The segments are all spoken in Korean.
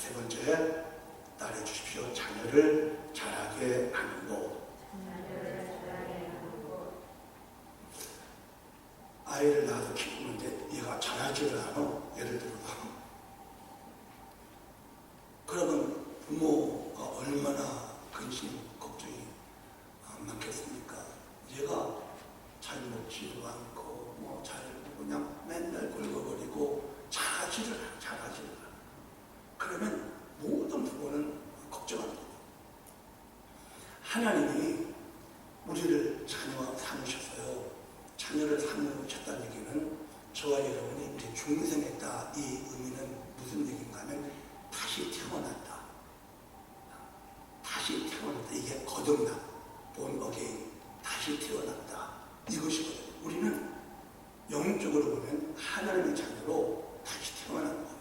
세 번째, 따라해 주십시오. 자녀를 자라게 하는 것. 아이를 낳아서 키우는데 얘가 자라지를 않아. 예를 들어서 그러면 부모가 얼마나 근심, 걱정이 많겠습니까? 얘가 잘 먹지도 않고 잘 그냥 맨날 굴거거리고 잘하지를 않아. 그러면 모든 부모는 걱정합니다. 하나님이 우리를 자녀와 삼으셨어요. 자녀를 삼으셨다는 얘기는 저와 여러분이 이제 중생했다, 이 의미는 무슨 얘기인가 하면 다시 태어났다. 다시 태어났다. 이게 거듭나. born again. 다시 태어났다. 이것이거든요. 우리는 영적으로 보면 하나님의 자녀로 다시 태어난 거예요.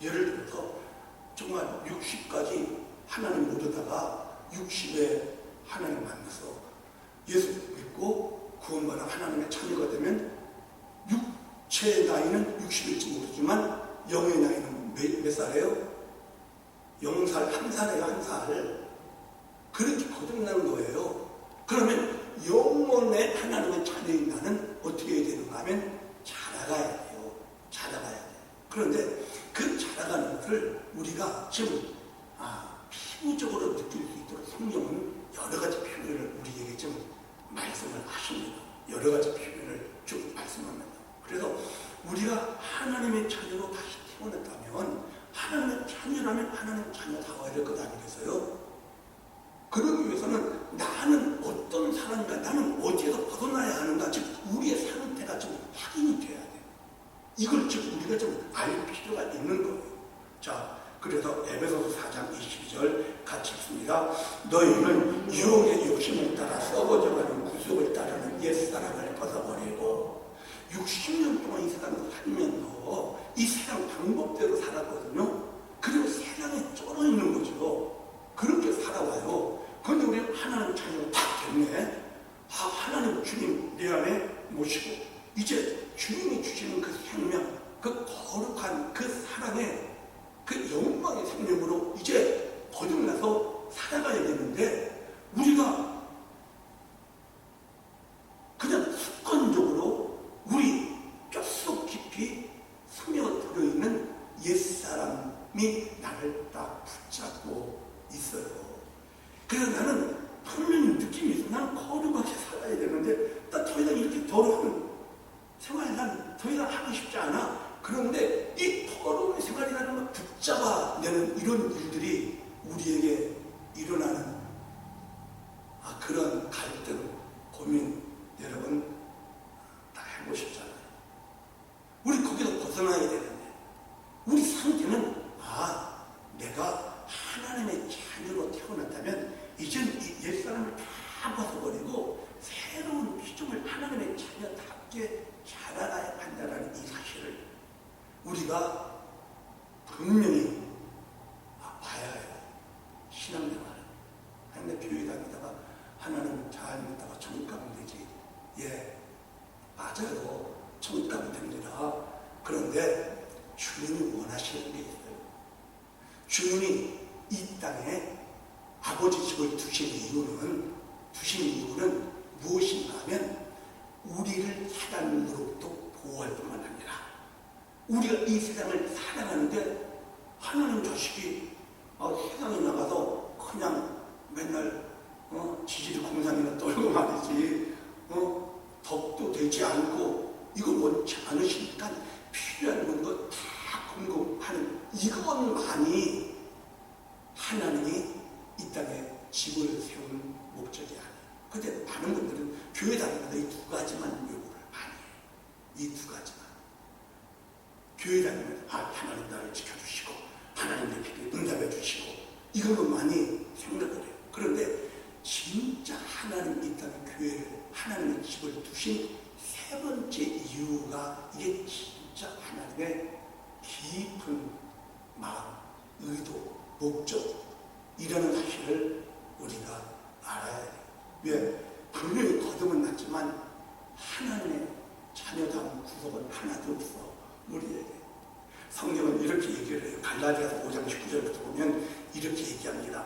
예를 들어서 정말 60까지 하나님 모르다가 60에 하나님 만나서 예수 믿고 구원받아 하나님의 자녀가 되면 육체의 나이는 60일지 모르지만 영의 나이는 몇 살이에요? 0살, 1살이에요. 1살. 그렇게 거듭나는 거예요. 그러면 영원의 하나님의 자녀인 나는 어떻게 해야 되는가 하면 자라가야 돼요. 자라가야 돼요. 그런데 그 자라가는 것을 우리가 지금 피부적으로 느낄 수 있도록 성경은 여러 가지 표현을 우리에게 좀 말씀을 하십니다. 여러 가지 표현을 쭉 말씀합니다. 그래서 우리가 하나님의 자녀로 다시 태어났다면 하나님의 자녀라면 하나님의 자녀다워야 될 것 아니겠어요? 그러기 위해서는 나는 어떤 사람인가, 나는 어디에서 벗어나야 하는가, 즉 우리의 상태가 좀 확인이 돼야 돼요. 이걸 즉 우리가 좀 알 필요가 있는 거예요. 자, 그래서 에베소서 4장 22절 같이 읽습니다. 너희는 유혹의 욕심을 따라 썩어져가는 구속을 따르는 옛사람을 벗어버리고 60년 동안 이 세상을 살면서 이 세상 방법대로 살았거든요. 그리고 세상에 쩔어 있는 거죠. 그렇게 살아와요. 그런데 우리는 하나님 자녀가 딱 됐네. 하나님 주님 내 안에 모시고 이제 주님이 주시는 그 생명, 그 거룩한 그 사랑의 그 영광의 생명으로 이제 거듭나서 살아가야 되는데 우리가 그냥 습관적으로 우리 뼛속 깊이 스며들어 있는 옛사람이 나를 딱 붙잡고 있어요. 그래서 나는 분명히 느낌이 있어. 난 거룩하게 살아야 되는데 나 더 이상 이렇게 더러운 생활 난 더 이상 하고 싶지 않아. 그런데 이 더러운 생활이라는 걸 붙잡아내는 이런 일들이 우리에게 일어나는 그런 갈등, 고민 여러분 다 해보셨잖아요. 우리 거기서 벗어나야 되는데 우리 상태는 내가 하나님의 자녀로 태어났다면 이젠 이 옛사람을 다 벗어버리고 새로운 피조물 하나님의 자녀답게 자라나야 한다는 이 사실을 우리가 분명히 봐야 해요. 신앙생활. 근데 교회 다니다가 하나님 잘 믿다가 천국 가면 되지. 예, 맞아요. 천국 가면 됩니다. 그런데 주님이 원하시는 게 있어요. 주님이 이 땅에 아버지 집을 두신 이유는 무엇인가 하면 우리를 사단으로부터 보호할 뿐만 아니라 우리가 이 세상을 살아가는데 하나님 자식이 세상에 나가서 그냥 맨날 지지리 공상이나 떨고 말이지 덕도 되지 않고 이걸 원치 않으시니까 필요한 모든 것 다 공급하는 이것만이 하나님이 이 땅에 집을 세운 목적이 아니에요. 근데 많은 분들은 교회 다니면서 이 두 가지만 요구를 많이 해요. 이 두 가지만. 교회 다니면서 하나님 나를 지켜주시고 하나님 내 필요에 응답해 주시고 이걸로 많이 생각을 해요. 그런데 진짜 하나님 이 땅에 교회를 하나님의 집을 두신 세 번째 이유가 이게 진짜 하나님의 깊은 마음, 의도, 목적이라는 사실을 우리가 알아야 해요. 왜? 분명히 거듭은 났지만 하나님의 자녀다운 구속은 하나도 없어. 우리에게. 성경은 이렇게 얘기를 해요. 갈라디아서 5장 19절부터 보면 이렇게 얘기합니다.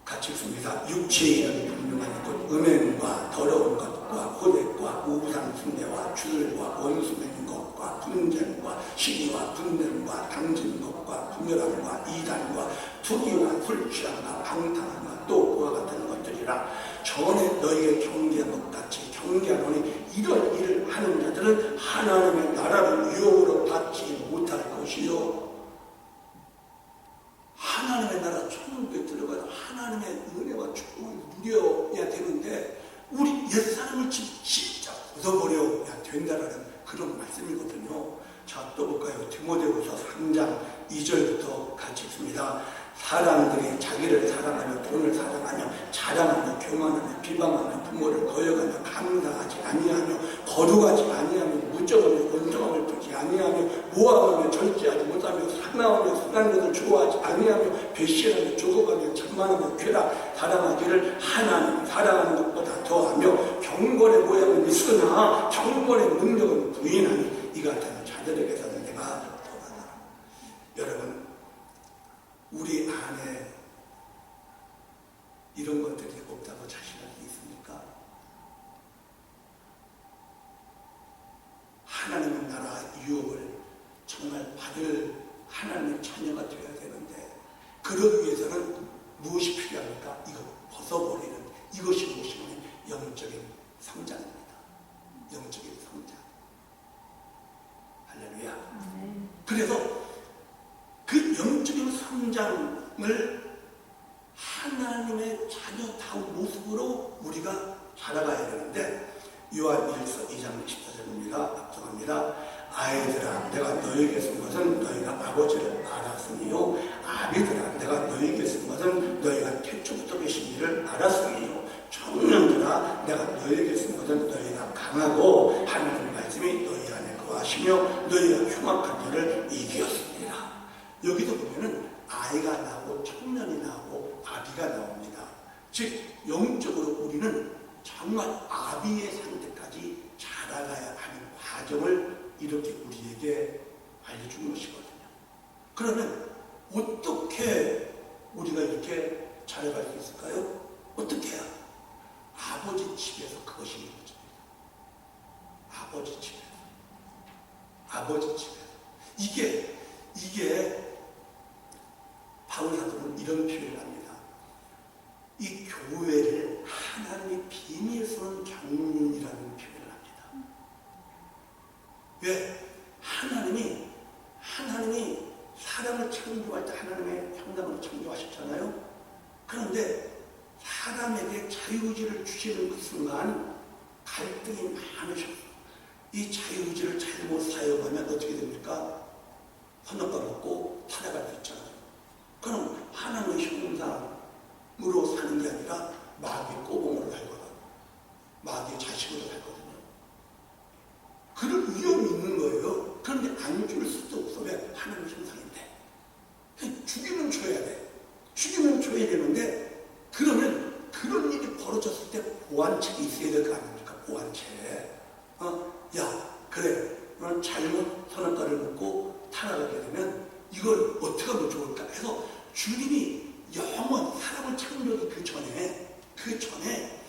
같이 읽습니다. 육체에 있는 분명한 것, 음행과 더러운 것과 호색과 우상 숭배와 주들과 원수 맺는 것과 분쟁과 시기와 분냄과 당진 것과 분열함과 이단과 투기와 술 취함과 방탕함과 또 그와 같은 것들이라. 전에 너희에게 경계한 것 같이 경계하노니 이런 일을 하는 자들은 하나님의 나라를 유혹으로 받지 못할 것이요. 하나님의 나라 천국에 들어가서 하나님의 은혜와 축복을 누려야 되는데 우리 옛사람을 진짜 벗어버려야 된다라는 그런 말씀이거든요. 자, 또 볼까요? 디모데후서 3장 2절부터 같이 읽습니다. 사람들이 자기를 사랑하며 돈을 사랑하며 자랑하며 교만하며 비방하며 부모를 거역하며 감사하지 아니하며 거룩하지 아니하며 무적하며 온정함을 풀지 아니하며 모함하며 절제하지 못하며 사나우며 순한 것을 좋아하지 아니하며 배신하며 조급하며 장만하며 쾌락 사랑하기를 하나님 사랑하는 것보다 더하며 경건의 모양은 있으나 경건의 능력은 부인하니 이 같은 자들에게서는 내가 더하다. 여러분, 우리 안에 이런 것들이 없다고 자신할 수 있습니까? 하나님의 나라 유혹을 정말 받을 하나님의 자녀가 되어야 되는데 그러기 위해서는 무엇이 필요합니까? 이거 벗어버리는 이것이 무엇이냐면 영적인 성장입니다. 영적인 성장. 할렐루야. 그래서 그 영적인 성장을 하나님의 자녀다운 모습으로 우리가 자라가야 되는데 요한일서 2장 14절입니다. 앞서갑니다. 아이들아 내가 너에게 쓴 것은 너희가 아버지를 알았으니요 아비들아 내가 너에게 쓴 것은 너희가 태초부터 계신 이를 알았으니요 청년들아 내가 너에게 쓴 것은 너희가 강하고 하나님의 말씀이 너희 안에 거하시며 너희가 흉악한 일을 이겼습니다. 여기서 보면은 아이가 나오고 청년이 나오고 아비가 나옵니다. 즉 영적으로 우리는 정말 아비의 상태까지 자라가야 하는 과정을 이렇게 우리에게 알려준 것이거든요. 그러면 어떻게 우리가 이렇게 자라갈 수 있을까요? 어떻게 해야? 아버지 집에서 그것이 이루어집니다. 아버지 집에서. 아버지 집에서. 이게 바울 사도는 이런 표현을 합니다. 이 교회를 하나님의 비밀스러운 경륜이라는 표현을 합니다. 왜? 하나님이 사람을 창조할 때 하나님의 형상으로 창조하셨잖아요. 그런데 사람에게 자유의지를 주시는 그 순간 갈등이 많으셨어요. 이 자유의지를 잘못 사용하면 어떻게 됩니까? 선악과 먹고 살아갈 수 있잖아요. 그럼 하나님의 형상으로 사는 게 아니라 마귀의 꼬봉으로 살거든. 마귀의 자식으로 살거든요. 그럴 위험이 있는 거예요. 그런데 안 줄 수도 없어. 왜? 하나님의 형상인데. 죽이면 줘야 돼. 죽이면 줘야 되는데 그러면 그런 일이 벌어졌을 때 보완책이 있어야 될 거 아닙니까? 보완책. 야, 그래. 너는 잘못 선악과를 먹고 타락하게 되면 이걸 어떻게 하면 좋을까 해서 주님이 영원 사람을 창조하기 그 전에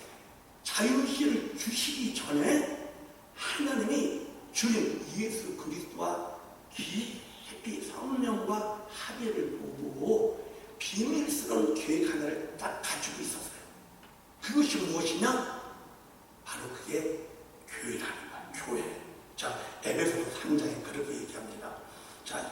자유의지를 주시기 전에 하나님이 주님 예수 그리스도와 깊이 성령과 합의를 보고 비밀스러운 계획 하나를 딱 가지고 있었어요. 그것이 무엇이냐? 바로 그게 교회라는 거야. 교회. 자, 에베소서 3장에 그렇게 얘기합니다. 자,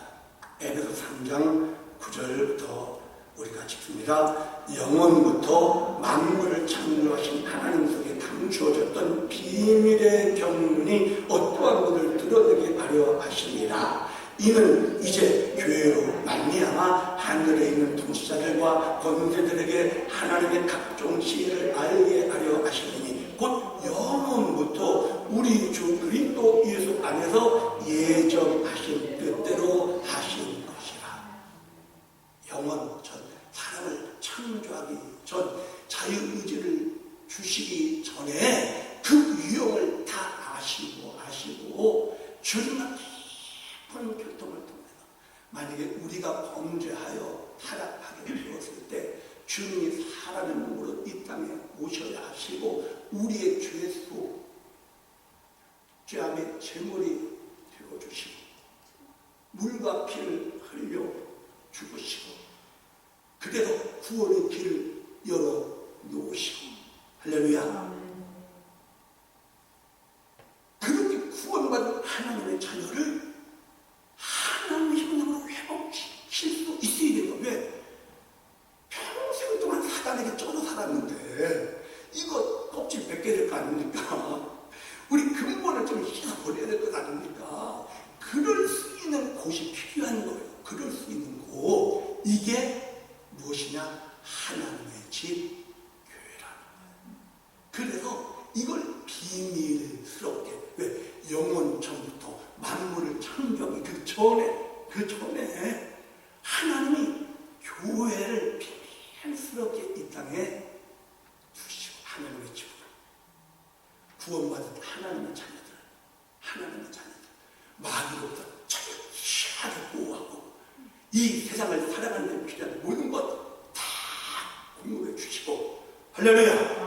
에베소 3장 9절부터 우리가 읽습니다. 영원부터 만물을 창조하신 하나님 속에 감추어졌던 비밀의 경륜이 어떠한 것을 드러내게 하려 하시니라. 이는 이제 교회로 말미암아 하늘에 있는 통치자들과 권세들에게 하나님의 각종 지혜를 알게 하려 하시니 곧 영원부터 우리 주 그리스도 예수 안에서 예정하신 뜻대로 하신 것이라. 영원 전 사람을 창조하기 전 자유의지를 주시기 전에 그 유형을 다 아시고 주님과 깊은 교통을 통해서 만약에 우리가 범죄하여 타락하게 되었을 때 주님이 사람의 몸으로 이 땅에 오셔야 하시고 우리의 죄수, 죄함의 제물이 되어주시고 물과 피를 흘려 죽으시고 그래서 구원의 길을 열어 놓으시고 할렐루야. 그렇게 구원받은 하나님의 자녀를 하나님의 형상으로 회복시킬 수 있어야 되는 거예요. 왜? 평생 동안 사단에게 쫓아 살았는데 이거 껍질 벗겨야 될 거 아닙니까? 우리 근본을 좀 씻어버려야 될 것 아닙니까? 그럴 수 있는 곳이 필요한 거예요. 그럴 수 있는 곳. 이게 무엇이냐? 하나님의 집, 교회라는 거예요. 그래서 이걸 비밀스럽게, 왜? 영원 전부터 만물을 창조하기 그 전에 하나님이 교회를 비밀스럽게 이 땅에 두시고 하나님의 집으로 구원받은 하나님의 자녀들 마귀로부터 철저하게 보호하고 이 세상을 살아가는 데 필요한 모든 것 다 공급해 주시고 할렐루야.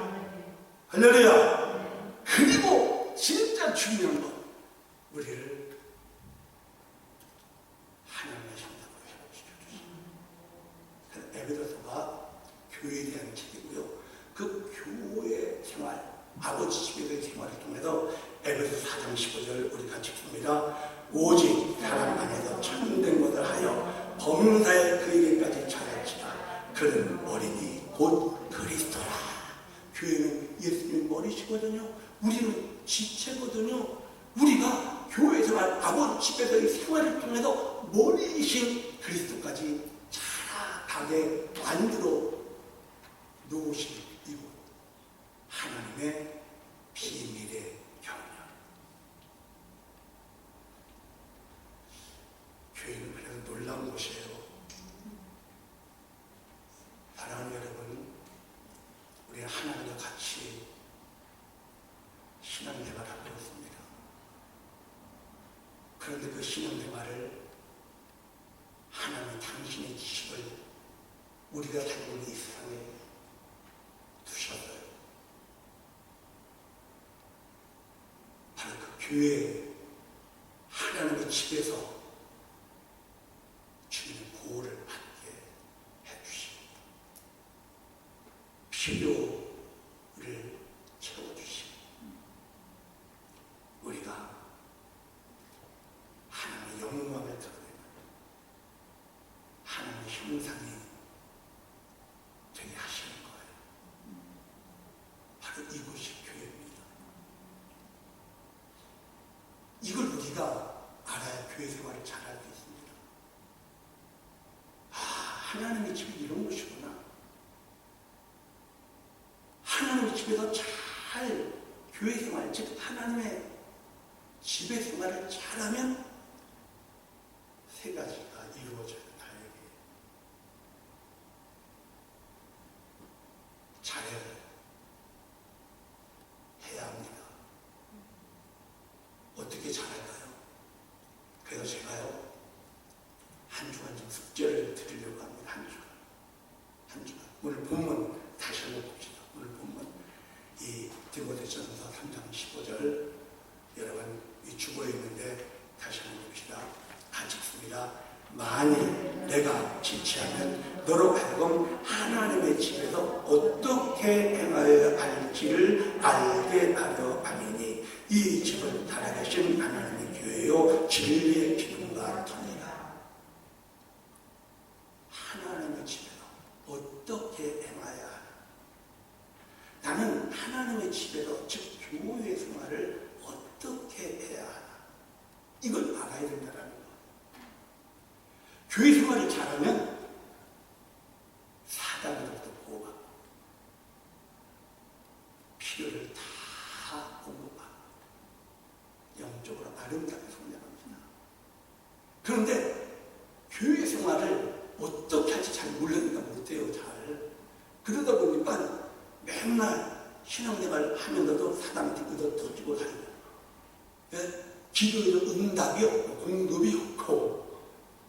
그리고 진짜 중요한 것 우리를 하나님의 형상으로 회복시켜 주시고 에베소서가 교회에 대한 책이고요. 그 교회 생활 아버지 집에서의 생활을 통해서 에베소 4장 15절 우리 같이 봅니다. 오직 사랑 안에서 참된 것을 하여 범사에 그에게까지 자랄지라. 그는 어린이 곧 그리스도라. 교회는 예수님의 머리시거든요. 우리는 지체거든요. 우리가 교회 생활 아버지 집에서의 생활을 통해서 머리이신 그리스도까지 자라가게 만들어 놓으신 이곳 하나님의 비밀의 경륜. 교회는 그래서 놀라운 곳이에요. 사랑하는 여러분, 우리 하나님과 같이 신앙생활을 하고 있습니다. 그런데 그 신앙생활을 하나님 당신의 지식을 우리가 살고 있는 이 세상에 두셨어요. 바로 그 교회 하나님의 집에서 주님의 보호를 받게 해주시고 필요를 채워주시고 우리가 하나님의 영광을 드러내는 하나님의 형상이 되게 하시는 거예요. 바로 이곳이 교회입니다. 이걸 우리가 알아야 교회 생활을 잘할 수 있습니다. 하나님의 집이 이런 곳이구나. 하나님의 집에서 잘 교회 생활, 즉 하나님의 집의 생활을 잘하면 세 가지가 이루어져요. 다행히 해야 합니다. 어떻게 잘할까요? 그래서 제가요 한 주간 좀 숙제를 드리려고 합니다. 한 주간 오늘 본문 다시 한번 봅시다. 오늘 본문 이 디모데전서 3장 15절 여러분 이 주보에 있는데 다시 한번 봅시다. 같이 읽습니다. 만일 내가 지체하면 너로 하여금 하나님의 집에서 어떻게 행하여야 할지를 알게 하려 함이니 이 집은 살아계신 하나님의 교회요 진리의 기둥과 터니라. 하나님의 집에서 어떻게 행하여야 하나. 나는 하나님의 집에서 즉 교회 생활을 어떻게 해야 하나. 이걸 알아야 된다는 거예요. 교회 생활을 잘하면 사단으로부터 보호받고 필요를 다 공급하고 영적으로 아름답게 성장합니다. 그런데 교회 생활을 어떻게 할지 잘 모르니까 못해요. 잘. 그러다 보니까 맨날 신앙생활을 하면서도 사단한테 얻어터지고 살고 기도에도 응답이 없고 공급이 없고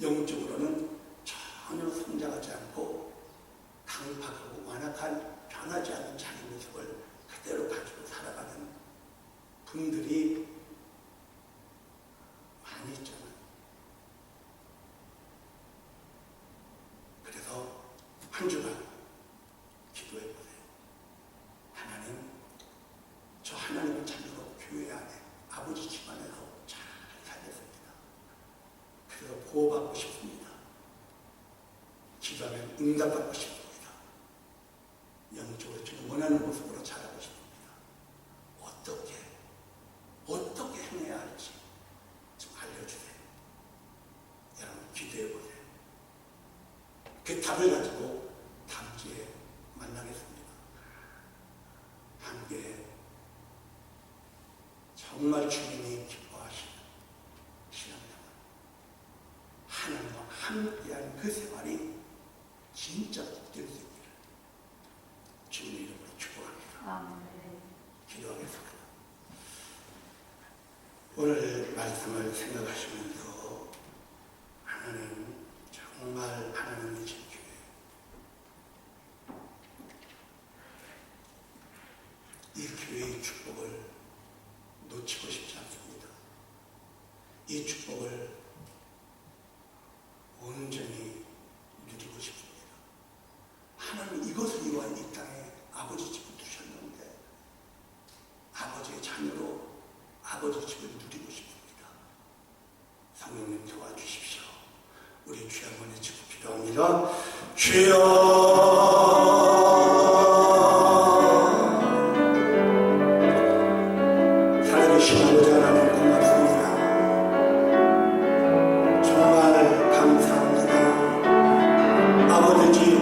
영적으로는 분들이 많이 있잖아요. 그래서 한 주간 기도해 보세요. 하나님, 저 하나님을 찾으러 교회 안에 아버지 집안에서 잘 살겠습니다. 그래서 보호받고 싶습니다. 기도하면 응답받고 싶습니다. 영적으로 지금 원하는 모습으로 자라고 싶습니다. 어떻게 행해야 할지 좀 알려주세요. 여러분 기도해 보세요. 그 답을 가지고 다음 주에 만나겠습니다. 함께 정말 주님이 기뻐하시는 신앙생활, 하나님과 함께한 그 생활이 진짜 복될 수 있기를 주님의 이름으로 축복합니다. 아멘. 기도하겠습니다. 오늘 말씀을 생각하시면서 하나님, 정말 하나님의 진교회, 이 교회의 축복을 놓치고 싶지 않습니다. 이 축복을 온전히 누리고 싶습니다. 하나님, 이것을 위한 이 땅에 아버지 집을 두셨는데 아버지의 자녀로 아버지 집을 누리고 싶습니다. 성령님 도와주십시오. 우리 주여 한번 외치고 기도합니다. 주여, 살아계신 아버지 하나님 고맙습니다. 정말 감사합니다. 아버지 집